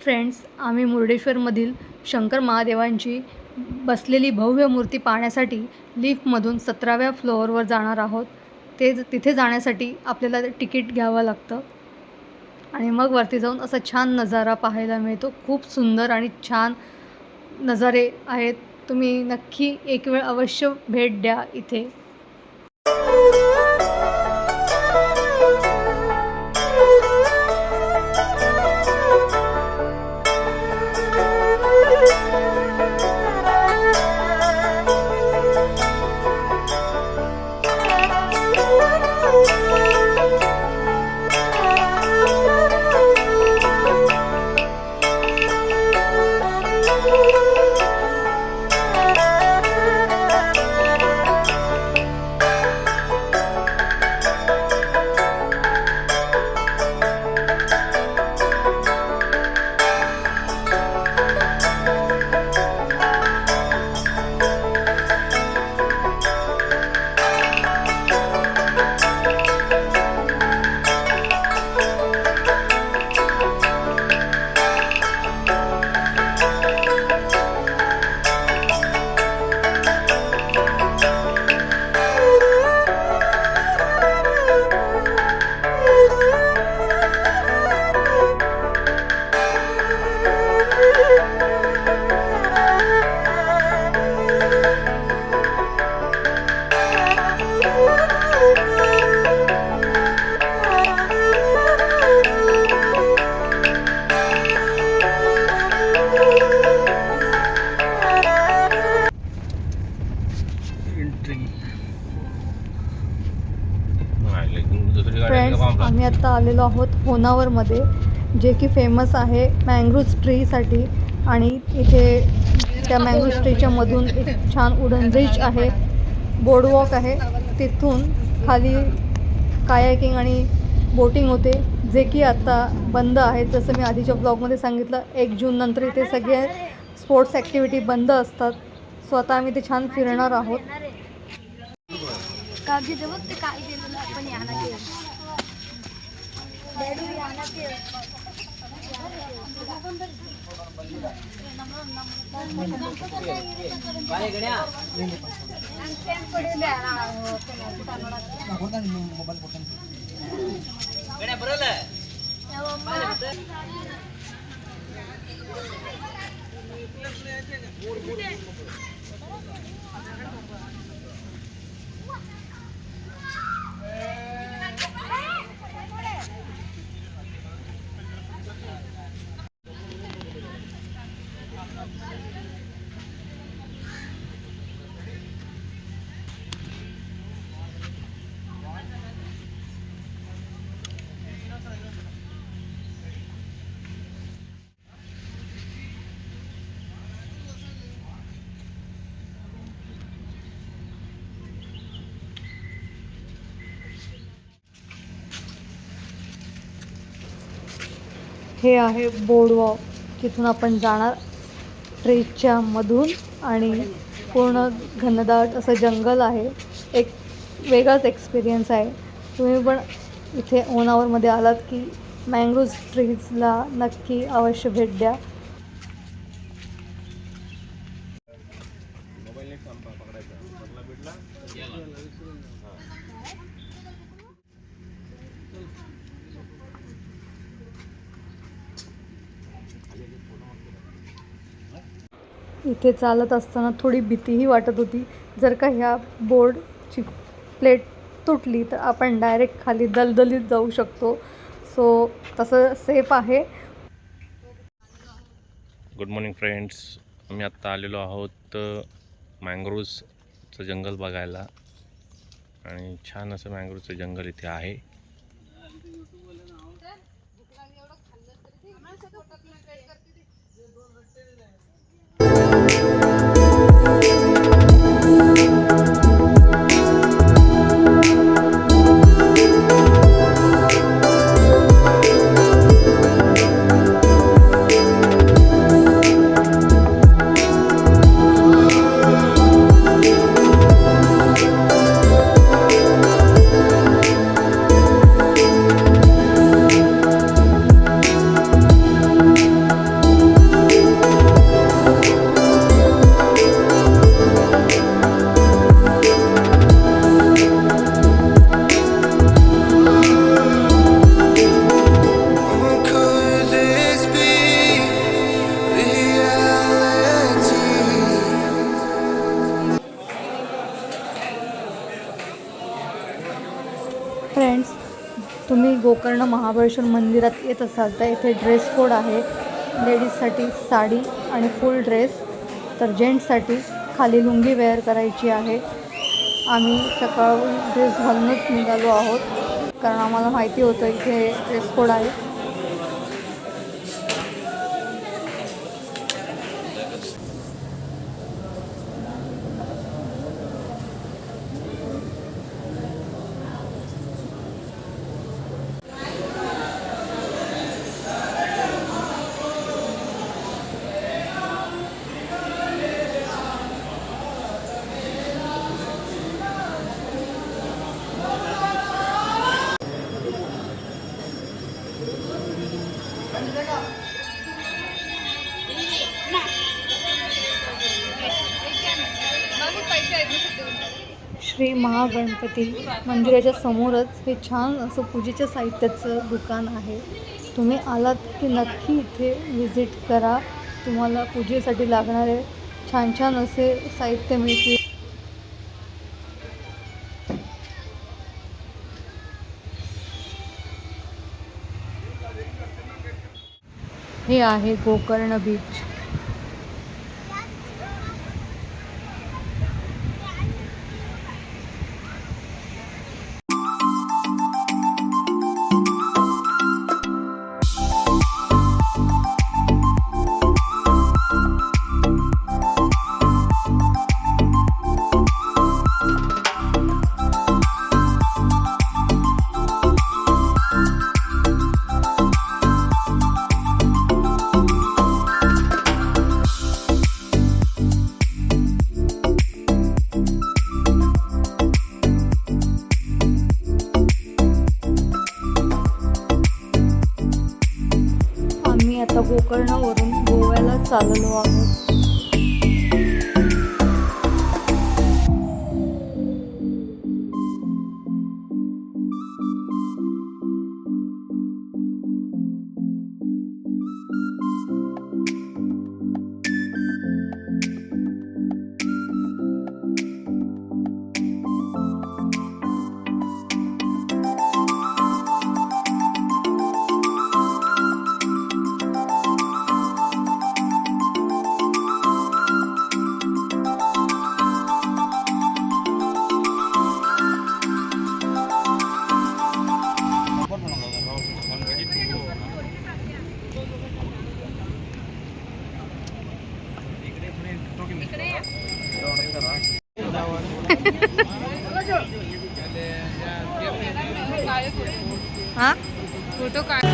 Friends, आम्ही मुर्डेश्वरमधील शंकर महादेवांची बसलेली भव्य मूर्ती पाहण्यासाठी लिफ्टमधून 17व्या फ्लोअरवर जाणार आहोत. तिथे जाण्यासाठी आपल्याला तिकीट घ्यावं लागतं आणि मग वरती जाऊन असा छान नजारा पाहायला मिळतो. खूप सुंदर आणि छान नजारे आहेत. तुम्ही नक्की एक वेळ अवश्य भेट द्या इथे. फ्रेंड्स, आम्ही आत्ता आलेलो आहोत होनावरमध्ये, जे की फेमस आहे मँग्रोव्ह ट्रीसाठी. आणि इथे त्या मँग्रोव्ह ट्रीच्या मधून एक छान वुडन ब्रिज आहे, बोर्डवॉक आहे. तिथून खाली कायाकिंग आणि बोटिंग होते, जे की आता बंद आहे. जसं मी आधीच्या ब्लॉगमध्ये सांगितलं, 1 जून नंतर इथे सगळे स्पोर्ट्स ॲक्टिव्हिटी बंद असतात. सो आता आम्ही ते छान फिरणार आहोत. हे आहे बोर्डवॉक, जिथून आपण जाणार ट्रेच्या मधून. आणि पूर्ण घनदाट असं जंगल आहे. एक वेगळाच एक्सपिरियन्स आहे. तुम्ही पण इथे होनावरमध्ये आलात की मँग्रोव्ह ट्रीजला नक्की अवश्य भेट द्या. इथे चालत असताना थोडी भीतीही वाटत होती. जर का ह्या बोर्डची प्लेट तुटली तर आपण डायरेक्ट खाली दलदलीत जाऊ शकतो. सो तसं सेफ आहे. गुड मॉर्निंग फ्रेंड्स, आम्ही आत्ता आलेलो आहोत मँग्रोव्हचं जंगल बघायला. आणि छान असं मँग्रोव्हचं जंगल इथे आहे. तुम्ही गोकर्ण महाबळेश्वर मंदिरात येत असाल तर इथे ड्रेस कोड आहे. लेडीजसाठी साडी आणि फुल ड्रेस, तर जेंट्ससाठी खाली लुंगी वेअर करायची आहे. आम्ही सकाळी ड्रेस घालूनच निघालो आहोत कारण आम्हाला माहिती होतं इथे ड्रेस कोड आहे. श्री महागणपती मंदिराच्या समोरच हे छान असं पूजेच्या साहित्याचं दुकान आहे. तुम्ही आलात की नक्की इथे विजिट करा. तुम्हाला पूजेसाठी लागणारे छान छान असे साहित्य मिळतील. हे आहे गोकर्ण बीच. आम्ही आता गोकर्णावरून गोव्याला चाललो आहोत. हां फोटो काढ.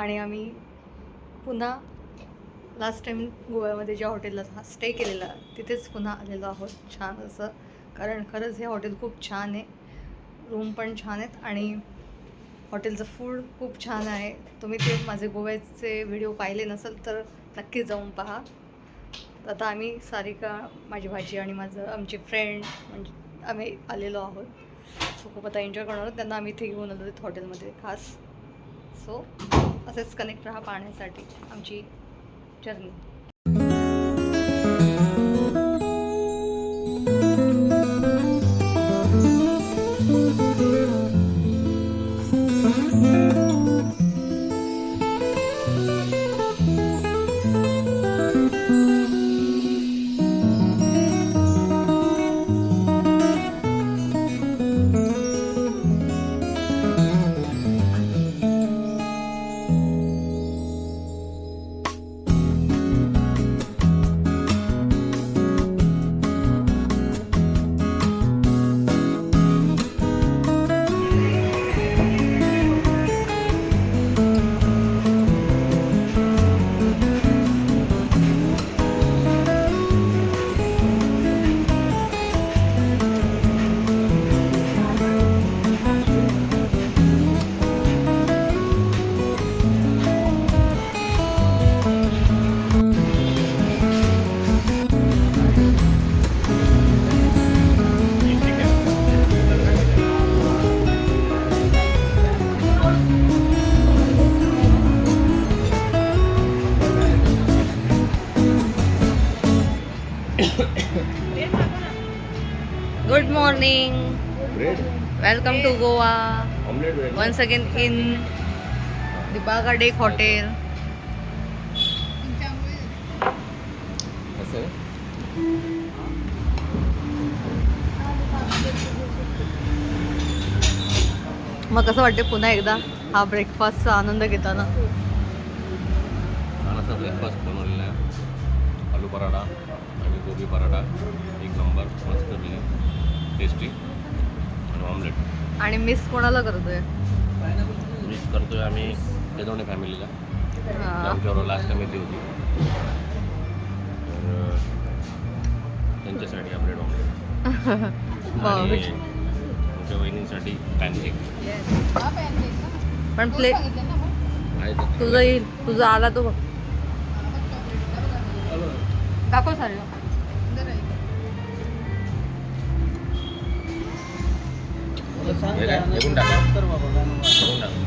आणि आम्ही पुन्हा लास्ट टाईम गोव्यामध्ये ज्या हॉटेलला स्टे केलेला तिथेच पुन्हा आलेलो आहोत छान असं, कारण खरंच हे हॉटेल खूप छान आहे, रूम पण छान आहेत आणि हॉटेलचं फूड खूप छान आहे. तुम्ही ते माझे गोव्याचे व्हिडिओ पाहिले नसेल तर नक्की जाऊन पहा. आता आम्ही सारिका, माझी भाची आणि आमचे फ्रेंड म्हणजे आम्ही आलेलो आहोत. सो खूप आता एन्जॉय करणार आहोत. त्यांना आम्ही इथे घेऊन आलो आहेत हॉटेलमध्ये खास. सो असेच कनेक्ट राहा पाहण्यासाठी आमची journey. Good morning. Bread Welcome to Goa. Omelette bread Once again in the Baga Deck Hotel. असं आहे. मग कसं वाटते पुन्हा एकदा हा ब्रेकफास्टचा आनंद घेताना? छान असा ब्रेकफास्ट बनवलेला आहे. आलू पराठा आणि गोबी पराठा एक नंबर, मस्त टेस्टी आणि ऑमलेट. आणि मिस कोणाला करतोय? मिस करतोय आम्ही दोन्ही फॅमिलीला. हा. आमच्याबरोबर लास्ट टाइम येते होती, तर त्यांच्यासाठी ब्रेड ऑमलेट आणि आमच्या वहिनींसाठी पॅनकेक पण प्लेट आहे. तुझं येईल, तुझा आला तो बघ. दाखव सारे. एकूण टाका, एकूण टाका.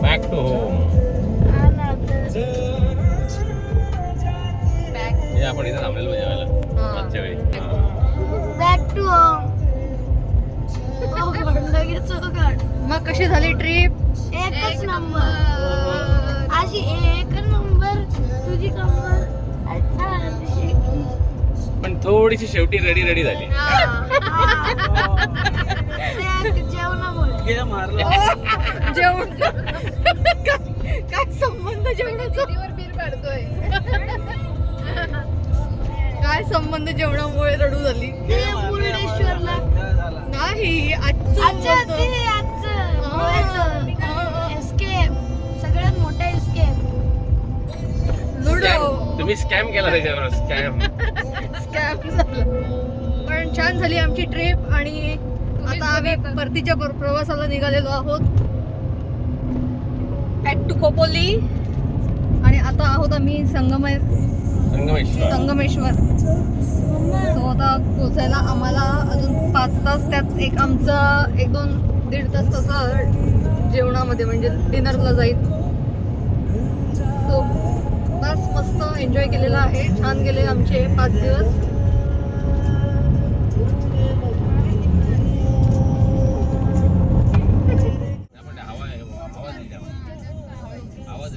Back to home. हे आपण इथे थांबलेलो जेवायला मागच्या वेळी. Back to home. मग कशी झाली ट्रिप? एकच नंबर. अशी एकच नंबर. तुझी नंबर. पण थोडीशी शेवटी रेडी झाली. जेवणामुळे जेवण काय संबंध जेवणाचा? काय संबंध जेवणामुळे रडू झाली? मुर्डेश्वरला नाही नाही आजचं आजचं बोलतो. ते आजचं गोव्याचं एस्केप सगळ्यात मोठा एस्केप. लुडो तुम्ही स्कॅम केला त्याच्यावर स्कॅम. स्कॅम झालं. पण छान झाली आमची ट्रिप आणि आता आम्ही परतीच्या प्रवासाला निघालेलो आहोत ॲट टू खोपोली आणि आता आहोत आम्ही संगमेश्वर. सो आता पोचायला आम्हाला अजून 5 तास, त्यात एक आमचा 1-2-1.5 तास तसा जेवणामध्ये म्हणजे डिनरला जाईल. सो बस मस्त एन्जॉय केलेला आहे. छान गेले आमचे 5 दिवस. आवाज